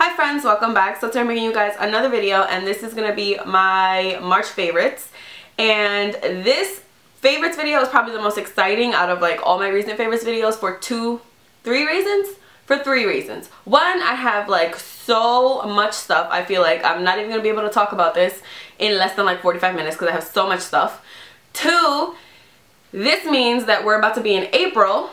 Hi friends, welcome back. So today I'm bringing you guys another video, and this is going to be my March favorites. And this favorites video is probably the most exciting out of like all my recent favorites videos for three reasons. One, I have like so much stuff. I feel like I'm not even going to be able to talk about this in less than like 45 minutes because I have so much stuff. Two, this means that we're about to be in April.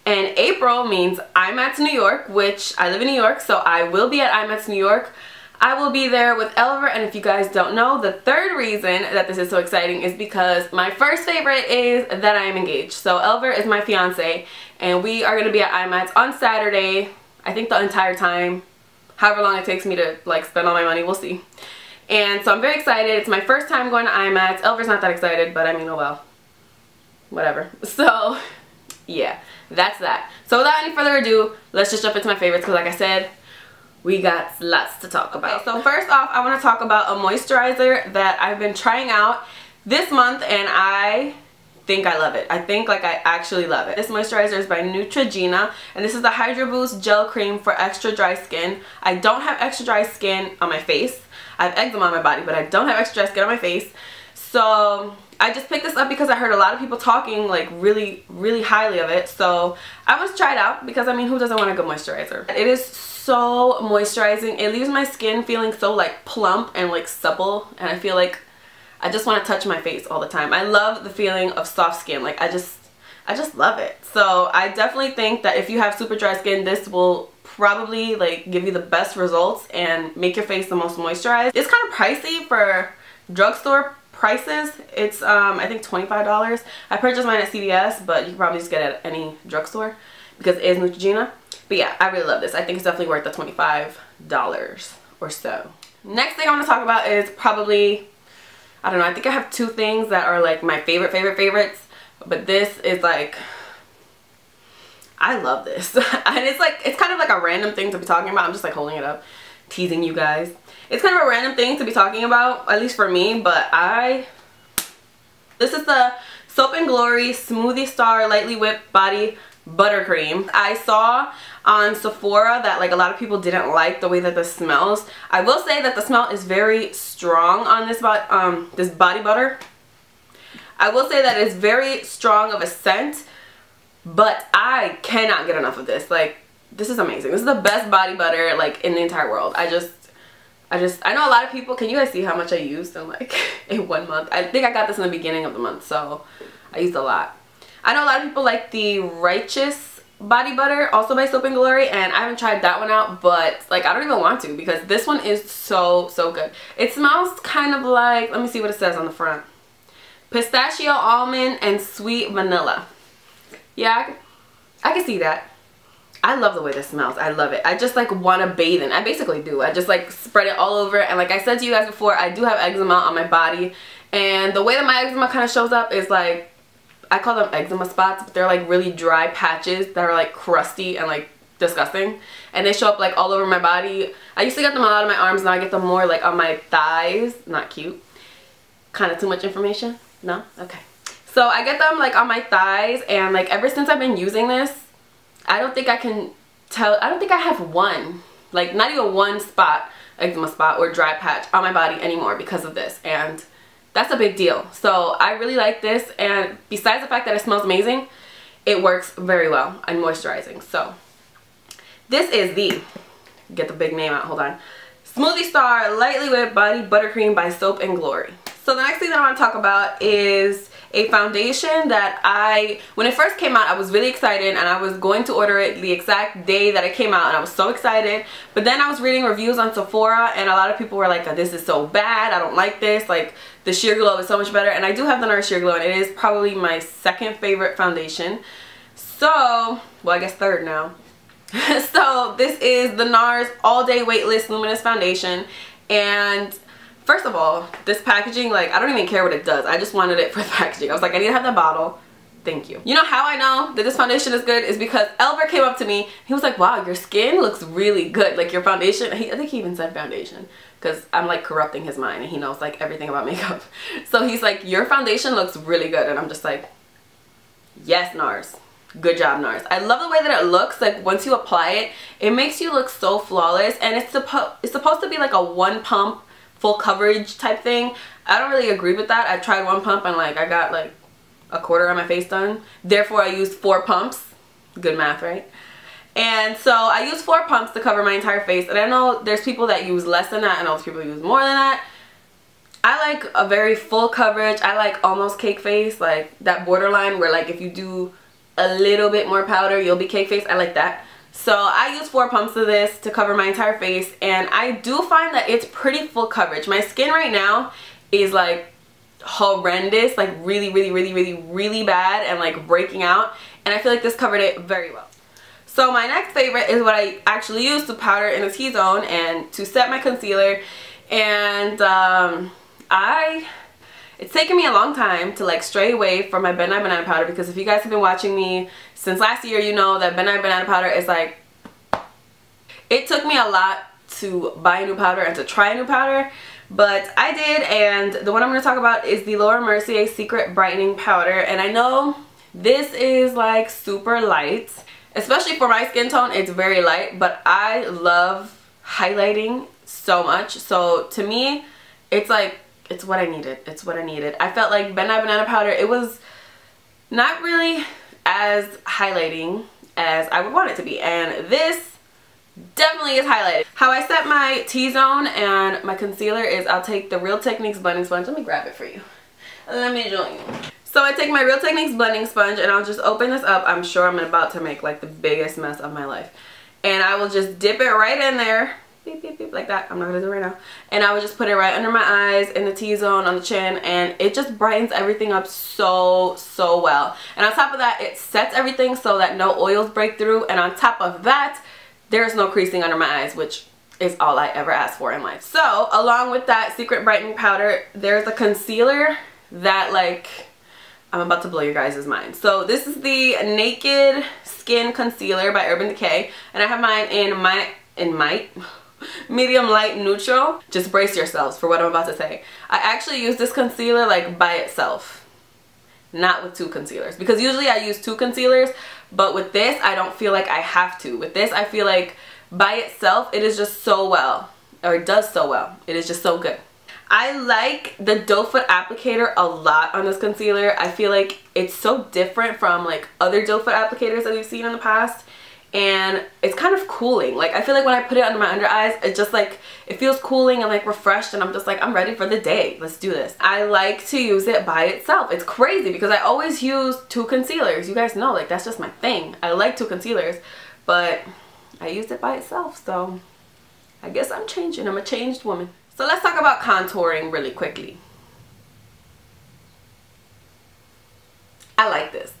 And April means IMATS New York, which I live in New York, so I will be at IMATS New York. I will be there with Elver, and if you guys don't know, the third reason that this is so exciting is because my first favorite is that I am engaged. So Elver is my fiance, and we are going to be at IMATS on Saturday, I think the entire time, however long it takes me to like spend all my money, we'll see. And so I'm very excited. It's my first time going to IMATS. Elver's not that excited, but I mean, oh well, whatever. So yeah, that's that. So without any further ado, let's just jump into my favorites because like I said, we got lots to talk about. Okay, so first off, I want to talk about a moisturizer that I've been trying out this month, and I think I love it. I think like I actually love it. This moisturizer is by Neutrogena, and this is the Hydra Boost Gel Cream for extra dry skin. I don't have extra dry skin on my face. I have eczema on my body, but I don't have extra dry skin on my face. So I just picked this up because I heard a lot of people talking like really highly of it. So I want to try it out because I mean, who doesn't want a good moisturizer? It is so moisturizing. It leaves my skin feeling so like plump and like supple, and I feel like I just want to touch my face all the time. I love the feeling of soft skin. Like I just love it. So I definitely think that if you have super dry skin, this will probably like give you the best results and make your face the most moisturized. It's kind of pricey for drugstore prices. It's I think $25. I purchased mine at CVS, but you can probably just get it at any drugstore because it is Neutrogena. But yeah, I really love this. I think it's definitely worth the $25 or so. Next thing I want to talk about is probably, I don't know, I think I have two things that are like my favorites, but this is like, I love this. And it's like, it's kind of like a random thing to be talking about. I'm just like holding it up, teasing you guys. It's kind of a random thing to be talking about, at least for me, but this is the Soap & Glory Smoothie Star Lightly Whipped Body Buttercream. I saw on Sephora that like a lot of people didn't like the way that this smells. I will say that the smell is very strong on this body butter. I will say that it's very strong of a scent, but I cannot get enough of this. Like, this is amazing. This is the best body butter like in the entire world. I know a lot of people, can you guys see how much I used in like in 1 month? I think I got this in the beginning of the month, so I used a lot. I know a lot of people like the Righteous body butter, also by Soap & Glory, and I haven't tried that one out, but like I don't even want to because this one is so good. It smells kind of like, let me see what it says on the front. Pistachio, almond, and sweet vanilla. Yeah, I can see that. I love the way this smells. I love it. I just like want to bathe in. I basically do. I just like spread it all over, and like I said to you guys before, I do have eczema on my body, and the way that my eczema kind of shows up is like, I call them eczema spots, but they're like really dry patches that are like crusty and like disgusting, and they show up like all over my body. I used to get them a lot on my arms, now I get them more like on my thighs. Not cute. Kind of too much information? No? Okay. So I get them like on my thighs, and like ever since I've been using this, I don't think I can tell, I don't think I have one, like not even one spot, eczema spot or dry patch on my body anymore because of this, and that's a big deal. So I really like this, and besides the fact that it smells amazing, it works very well and moisturizing. So this is the, get the big name out, hold on, Smoothie Star Lightly Whipped Body Buttercream by Soap & Glory. So the next thing that I want to talk about is a foundation that when it first came out, I was really excited, and I was going to order it the exact day that it came out, and I was so excited. But then I was reading reviews on Sephora, and a lot of people were like, this is so bad, I don't like this, like the Sheer Glow is so much better. And I do have the Nars Sheer Glow, and it is probably my second favorite foundation. So, well, I guess third now. So this is the Nars All Day Weightless Luminous Foundation, and first of all, this packaging, like, I don't even care what it does. I just wanted it for the packaging. I was like, I need to have the bottle. Thank you. You know how I know that this foundation is good is because Elver came up to me. He was like, wow, your skin looks really good. Like, your foundation. I think he even said foundation because I'm, like, corrupting his mind, and he knows, like, everything about makeup. So he's like, your foundation looks really good. And I'm just like, yes, Nars. Good job, Nars. I love the way that it looks. Like once you apply it, it makes you look so flawless, and it's supposed to be like a one pump full coverage type thing. I don't really agree with that. I tried one pump and like I got like a quarter of my face done. Therefore I used 4 pumps. Good math, right? And so I used 4 pumps to cover my entire face, and I know there's people that use less than that and other people use more than that. I like a very full coverage. I like almost cake face, like that borderline where like if you do a little bit more powder you'll be cake face. I like that. So I use 4 pumps of this to cover my entire face, and I do find that it's pretty full coverage. My skin right now is like horrendous, like really bad and like breaking out, and I feel like this covered it very well. So my next favorite is what I actually use to powder in the T-zone and to set my concealer, and it's taken me a long time to like stray away from my Ben Nye Banana Powder, because if you guys have been watching me since last year, you know that Ben Nye Banana Powder is like, it took me a lot to buy a new powder and to try a new powder, but I did, and the one I'm going to talk about is the Laura Mercier Secret Brightening Powder. And I know this is like super light, especially for my skin tone. It's very light, but I love highlighting so much, so to me it's like, it's what I needed. It's what I needed. I felt like Ben Nye Banana Powder, it was not really as highlighting as I would want it to be, and this definitely is highlighted. How I set my T-zone and my concealer is I'll take the Real Techniques blending sponge. Let me grab it for you. Let me join you. So I take my Real Techniques blending sponge and I'll just open this up. I'm sure I'm about to make like the biggest mess of my life. And I will just dip it right in there. Beep, beep, beep, like that. I'm not gonna do it right now. And I would just put it right under my eyes, in the T-zone, on the chin, and it just brightens everything up so well. And on top of that, it sets everything so that no oils break through, and on top of that, there's no creasing under my eyes, which is all I ever asked for in life. So along with that Secret Brightening Powder, there's a concealer that like, I'm about to blow your guys' mind. So this is the Naked Skin Concealer by Urban Decay, and I have mine in medium light neutral. Just brace yourselves for what I'm about to say. I actually use this concealer like by itself, not with 2 concealers, because usually I use 2 concealers, but with this I don't feel like I have to. With this I feel like by itself it is just so well, or it does so well. It is just so good. I like the doe foot applicator a lot on this concealer. I feel like it's so different from like other doe foot applicators that we've seen in the past, and it's kind of cooling. Like I feel like when I put it under my under eyes, it just like, it feels cooling and like refreshed, and I'm just like, I'm ready for the day. Let's do this. I like to use it by itself. It's crazy because I always use 2 concealers. You guys know, like that's just my thing. I like 2 concealers, but I used it by itself, so I guess I'm changing. I'm a changed woman. So let's talk about contouring really quickly. I like this.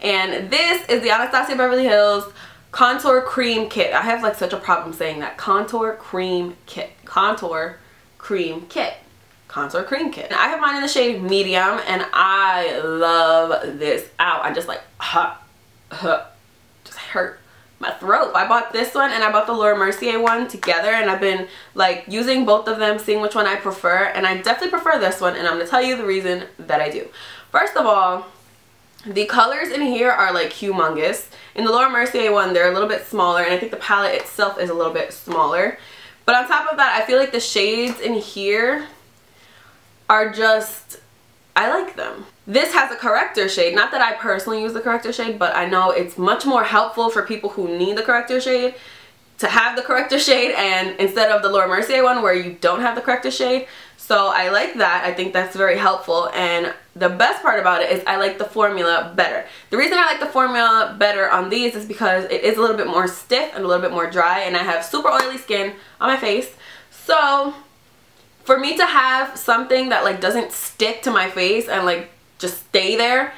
And this is the Anastasia Beverly Hills Contour Cream Kit. I have like such a problem saying that. Contour Cream Kit. Contour Cream Kit. Contour Cream Kit. And I have mine in the shade medium, and I love this. Ow, I just like, just hurt my throat. I bought this one and I bought the Laura Mercier one together, and I've been like using both of them, seeing which one I prefer, and I definitely prefer this one, and I'm gonna tell you the reason that I do. First of all, the colors in here are like humongous. In the Laura Mercier one, they're a little bit smaller, and I think the palette itself is a little bit smaller. But on top of that, I feel like the shades in here are just, I like them. This has a corrector shade. Not that I personally use the corrector shade, but I know it's much more helpful for people who need the corrector shade to have the corrector shade, and instead of the Laura Mercier one where you don't have the corrector shade. So I like that. I think that's very helpful, and the best part about it is I like the formula better. The reason I like the formula better on these is because it is a little bit more stiff and a little bit more dry, and I have super oily skin on my face. So for me to have something that like doesn't stick to my face and like just stay there,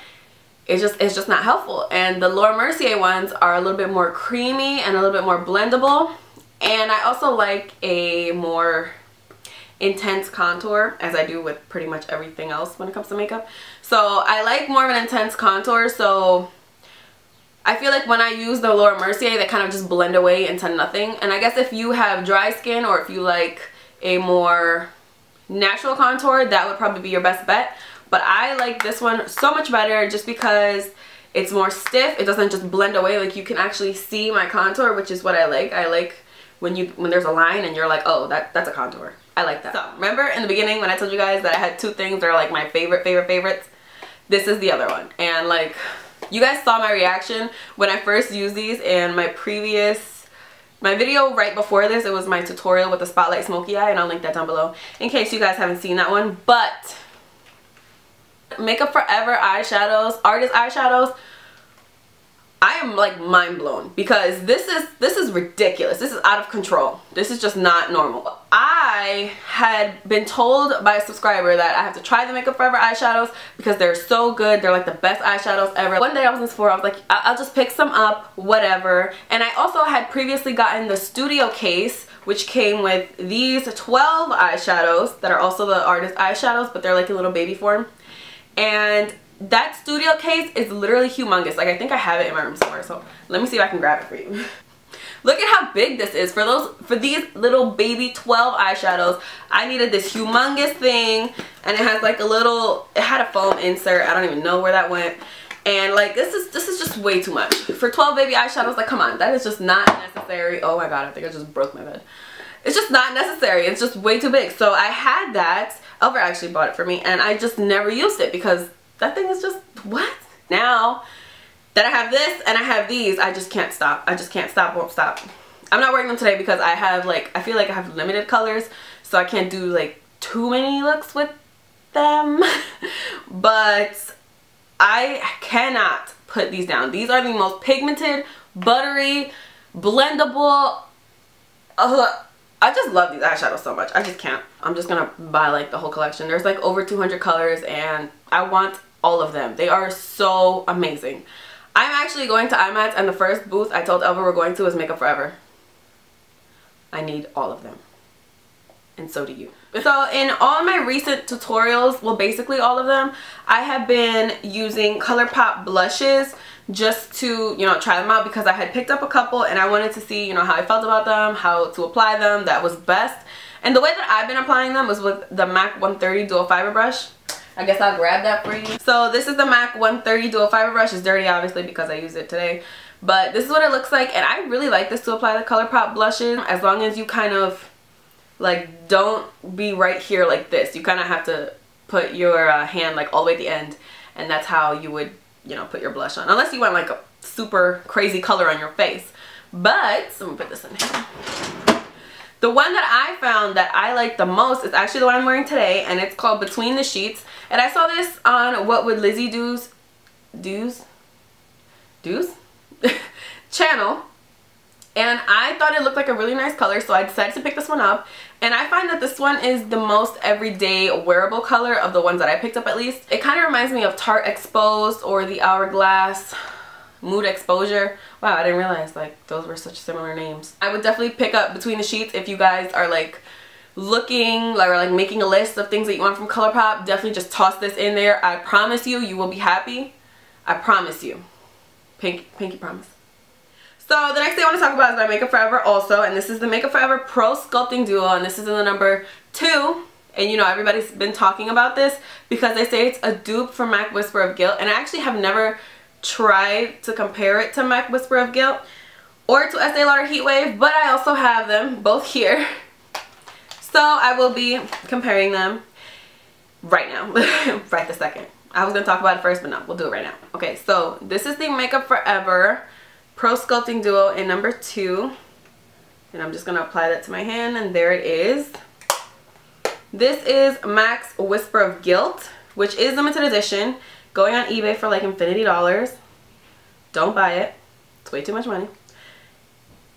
it's just not helpful. And the Laura Mercier ones are a little bit more creamy and a little bit more blendable, and I also like a more intense contour, as I do with pretty much everything else when it comes to makeup. So I like more of an intense contour, so I feel like when I use the Laura Mercier, they kind of just blend away into nothing. And I guess if you have dry skin, or if you like a more natural contour, that would probably be your best bet. But I like this one so much better just because It's more stiff. It doesn't just blend away. Like, you can actually see my contour, which is what I like. I like when there's a line and you're like, oh, that's a contour. I like that. So remember in the beginning when I told you guys that I had two things that are like my favorites? This is the other one. And like, you guys saw my reaction when I first used these in my video right before this. It was my tutorial with the Spotlight Smoky Eye, and I'll link that down below in case you guys haven't seen that one. But Makeup Forever eyeshadows, artist eyeshadows, I am like mind blown because this is ridiculous. This is out of control. This is just not normal. I had been told by a subscriber that I have to try the Makeup Forever eyeshadows because they're so good. They're like the best eyeshadows ever. One day I was in Sephora, I was like, I'll just pick some up, whatever. And I also had previously gotten the studio case, which came with these 12 eyeshadows that are also the artist eyeshadows, but they're like a little baby form. And that studio case is literally humongous. Like, I think I have it in my room somewhere, so let me see if I can grab it for you. Look at how big this is. For these little baby 12 eyeshadows, I needed this humongous thing, and it has like it had a foam insert. I don't even know where that went. And like, this is just way too much. For 12 baby eyeshadows, like, come on, that is just not necessary. Oh my god, I think I just broke my bed. It's just not necessary. It's just way too big. So I had that. Elver actually bought it for me, and I just never used it because that thing is just, what? Now that I have this and I have these, I just can't stop. I just can't stop, won't stop. I'm not wearing them today because I have like, I feel like I have limited colors, so I can't do like too many looks with them. But I cannot put these down. These are the most pigmented, buttery, blendable. I just love these eyeshadows so much. I just can't. I'm just gonna buy like the whole collection. There's like over 200 colors and I want all of them. They are so amazing. I'm actually going to IMATS, and the first booth I told Elver we're going to is Makeup Forever. I need all of them. And so do you. So in all my recent tutorials, well, basically all of them, I have been using ColourPop blushes just to, you know, try them out because I had picked up a couple and I wanted to see, you know, how I felt about them, how to apply them, that was best. And the way that I've been applying them was with the MAC 130 Dual Fiber Brush. I guess I'll grab that for you. So this is the MAC 130 Dual Fiber Brush. It's dirty obviously because I used it today. But this is what it looks like, and I really like this to apply the ColourPop blushes, as long as you kind of like don't be right here like this. You kind of have to put your hand like all the way at the end, and that's how you would, you know, put your blush on, unless you want like a super crazy color on your face. But let me put this in here. The one that I found that I like the most is actually the one I'm wearing today, and it's called Between the Sheets. And I saw this on What Would Lizzie Do's channel, and I thought it looked like a really nice color, so I decided to pick this one up. And I find that this one is the most everyday wearable color of the ones that I picked up, at least. It kind of reminds me of Tarte Exposed or the Hourglass Mood Exposure. Wow, I didn't realize like those were such similar names. I would definitely pick up Between the Sheets if you guys are like looking or like making a list of things that you want from ColourPop. Definitely just toss this in there. I promise you, you will be happy. I promise you. Pinky promise. So the next thing I want to talk about is my Makeup Forever also, and this is the Makeup Forever Pro Sculpting Duo, and this is in the number 2. And you know, everybody's been talking about this because they say it's a dupe for MAC Whisper of Guilt, and I actually have never tried to compare it to MAC Whisper of Guilt or to Estee Lauder Heat Wave, but I also have them both here. So I will be comparing them right now, right this second. I was going to talk about it first, but no, we'll do it right now. Okay, so this is the Makeup Forever Pro Sculpting Duo in number 2. And I'm just going to apply that to my hand, and there it is. This is MAC's Whisper of Guilt, which is limited edition, going on eBay for like infinity dollars. Don't buy it. It's way too much money.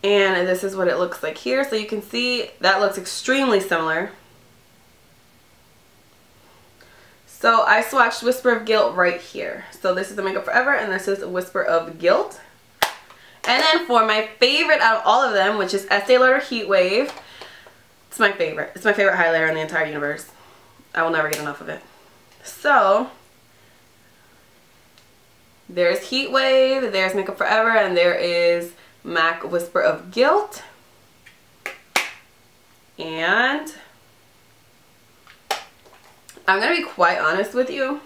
And this is what it looks like here. So you can see that looks extremely similar. So I swatched Whisper of Guilt right here. So this is the Makeup Forever, and this is Whisper of Guilt. And then for my favorite out of all of them, which is Estee Lauder Heat Wave. It's my favorite. It's my favorite highlighter in the entire universe. I will never get enough of it. So there's Heat Wave, there's Makeup Forever, and there is MAC Whisper of Guilt. And I'm going to be quite honest with you.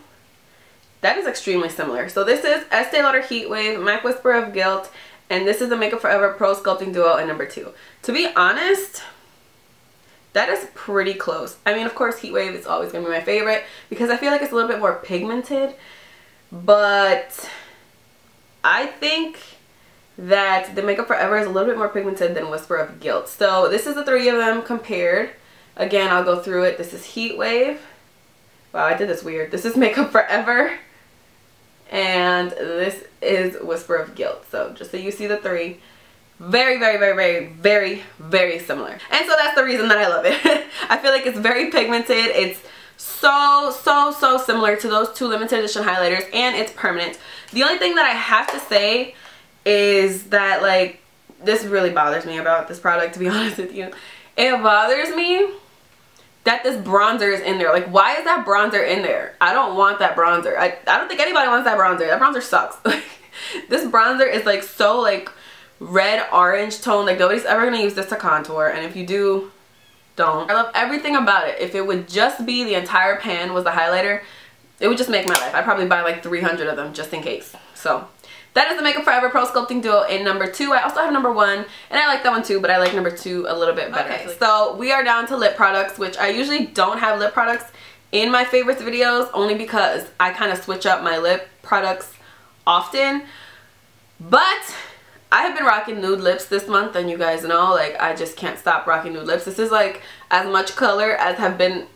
that is extremely similar. So this is Estee Lauder Heat Wave, MAC Whisper of Guilt, and this is the Makeup Forever Pro Sculpting Duo in number 2. To be honest, that is pretty close. I mean, of course, Heat Wave is always going to be my favorite because I feel like it's a little bit more pigmented. But I think that the Makeup Forever is a little bit more pigmented than Whisper of Guilt. So this is the 3 of them compared. Again, I'll go through it. This is Heat Wave. Wow, I did this weird. This is Makeup Forever. And this is Whisper of Guilt. So just so you see the 3. Very, very, very, very, very, very similar. And so that's the reason that I love it. I feel like it's very pigmented. It's so similar to those 2 limited edition highlighters, and it's permanent. The only thing that I have to say is that, like, this really bothers me about this product, to be honest with you. It bothers me that this bronzer is in there. Like, why is that bronzer in there? I don't want that bronzer. I don't think anybody wants that bronzer. That bronzer sucks. This bronzer is like so like red orange tone. Like, nobody's ever gonna use this to contour, and if you do, don't. I love everything about it. If it would just be the entire pan was the highlighter, it would just make my life. I'd probably buy like 300 of them just in case. So that is the Makeup Forever Pro Sculpting Duo in number 2. I also have number 1, and I like that one too, but I like number 2 a little bit better. Okay, so we are down to lip products, which I usually don't have lip products in my favorites videos, only because I kind of switch up my lip products often. But I have been rocking nude lips this month, and you guys know, like, I just can't stop rocking nude lips. This is like as much color as have been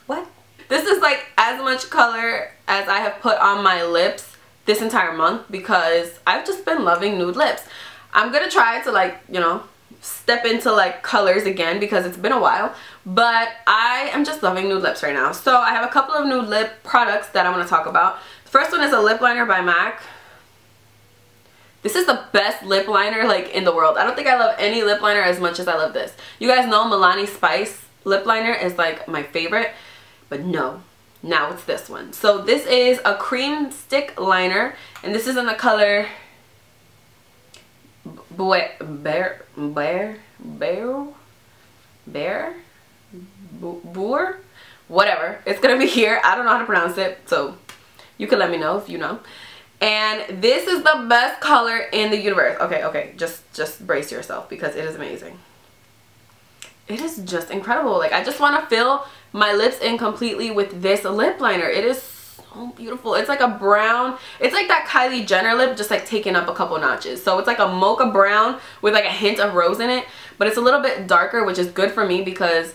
what? This is like as much color as I have put on my lips this entire month because I've just been loving nude lips. I'm gonna try to, like, you know, step into like colors again because it's been a while, but I am just loving nude lips right now. So I have a couple of nude lip products that I want to talk about. The first one is a lip liner by MAC. This is the best lip liner like in the world. I don't think I love any lip liner as much as I love this. You guys know Milani Spice lip liner is like my favorite, but no, now it's this one. So this is a cream stick liner, and this is in the color Beurre, whatever. It's gonna be here. I don't know how to pronounce it, so you can let me know if you know. And this is the best color in the universe. Okay, just brace yourself because it is amazing. It is just incredible. Like, I just want to fill my lips in completely with this lip liner. It is so beautiful. It's like a brown, it's like that Kylie Jenner lip, just like taken up a couple notches. So it's like a mocha brown with like a hint of rose in it, but it's a little bit darker, which is good for me because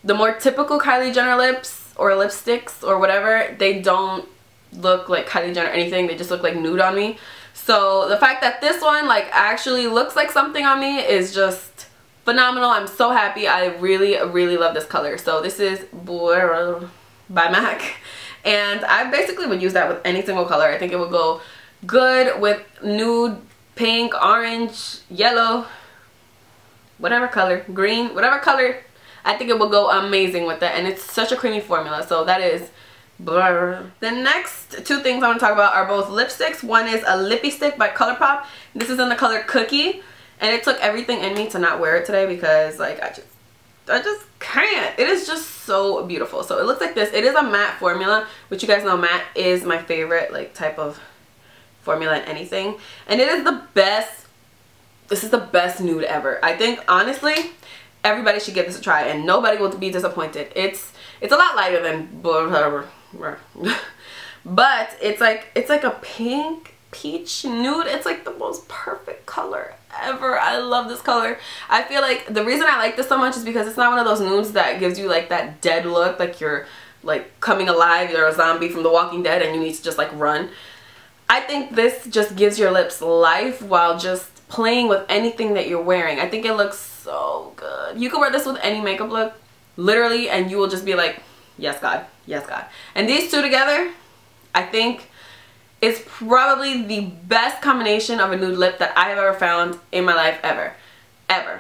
the more typical Kylie Jenner lips or lipsticks or whatever, they don't look like Kylie Jenner or anything. They just look like nude on me. So the fact that this one like actually looks like something on me is just phenomenal. I'm so happy. I really love this color. So this is Beurre by MAC, and I basically would use that with any single color. I think it would go good with nude, pink, orange, yellow, whatever color, green, whatever color. I think it will go amazing with that, and it's such a creamy formula. So that is Beurre. The next 2 things I want to talk about are both lipsticks. One is a Lippie stick by ColourPop. This is in the color Cookie, and it took everything in me to not wear it today because like I just can't. It is just so beautiful. So it looks like this. It is a matte formula, which you guys know matte is my favorite like type of formula in anything, and it is the best. This is the best nude ever. I think honestly everybody should give this a try and nobody will be disappointed. It's a lot lighter than but it's like a pink peach nude. It's like the most perfect color ever. I love this color. I feel like the reason I like this so much is because it's not one of those nudes that gives you like that dead look, like you're like coming alive, you're a zombie from The Walking Dead and you need to just like run. I think this just gives your lips life while just playing with anything that you're wearing. I think it looks so good. You can wear this with any makeup look literally and you will just be like, yes God, yes God. And these 2 together, I think it's probably the best combination of a nude lip that I have ever found in my life ever. The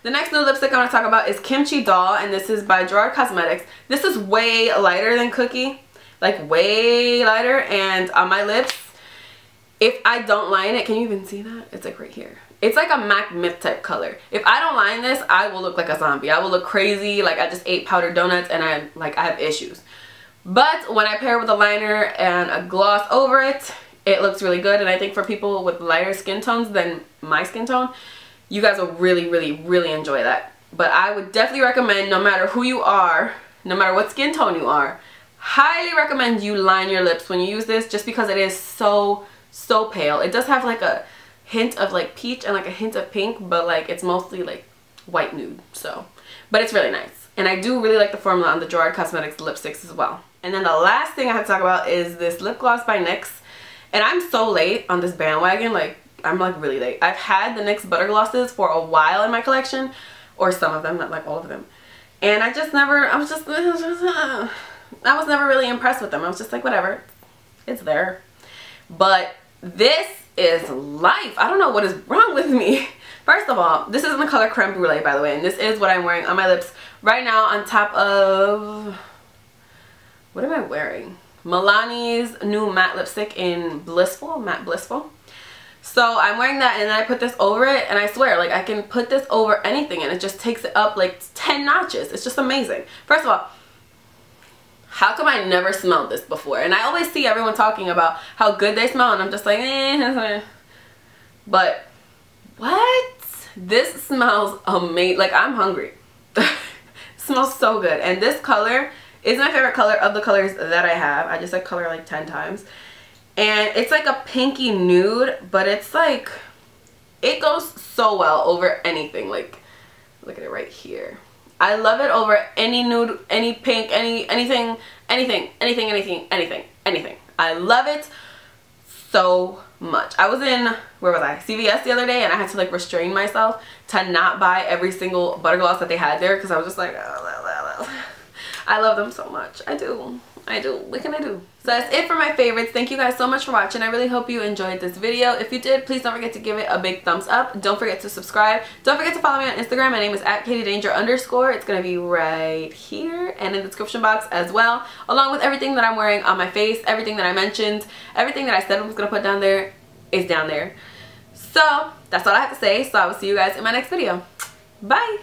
next nude lipstick I want to talk about is Kimchi Doll, and this is by Gerard Cosmetics. This is way lighter than Cookie, like way lighter, and on my lips, if I don't line it, can you even see that? It's like right here. It's like a MAC MIFE type color. If I don't line this, I will look like a zombie. I will look crazy, like I just ate powdered donuts and I have issues. But when I pair it with a liner and a gloss over it, it looks really good. And I think for people with lighter skin tones than my skin tone, you guys will really, really, really enjoy that. But I would definitely recommend, no matter who you are, no matter what skin tone you are, highly recommend you line your lips when you use this, just because it is so pale. It does have like a hint of like peach and like a hint of pink, but like it's mostly like white nude. So, but it's really nice. And I do really like the formula on the Gerard Cosmetics lipsticks as well. And then the last thing I have to talk about is this lip gloss by NYX. And I'm so late on this bandwagon, like I'm like really late. I've had the NYX butter glosses for a while in my collection, or some of them, not like all of them. And I was never really impressed with them. I was just like, whatever, it's there. But this is life. I don't know what is wrong with me. First of all, this is in the color Creme Brulee, by the way, and this is what I'm wearing on my lips right now on top of, what am I wearing? Milani's new matte lipstick in Blissful, Matte Blissful. So I'm wearing that, and then I put this over it, and I swear, like, I can put this over anything and it just takes it up like 10 notches. It's just amazing. First of all, how come I never smelled this before? And I always see everyone talking about how good they smell, and I'm just like, eh. But what? This smells amazing. Like, I'm hungry. It smells so good. And this color is my favorite color of the colors that I have. I just said color like 10 times. And it's like a pinky nude, but it's like, it goes so well over anything. Like, look at it right here. I love it over any nude, any pink, anything. I love it so much. I was in, where was I? CVS the other day, and I had to like restrain myself to not buy every single butter gloss that they had there, because I was just like, I love them so much. I do. What can I do? So that's it for my favorites. Thank you guys so much for watching. I really hope you enjoyed this video. If you did, please don't forget to give it a big thumbs up. Don't forget to subscribe. Don't forget to follow me on Instagram. My name is @KatieDanger_. It's going to be right here and in the description box as well, along with everything that I'm wearing on my face, everything that I mentioned, everything that I said I was going to put down there is down there. So that's all I have to say. So I will see you guys in my next video. Bye!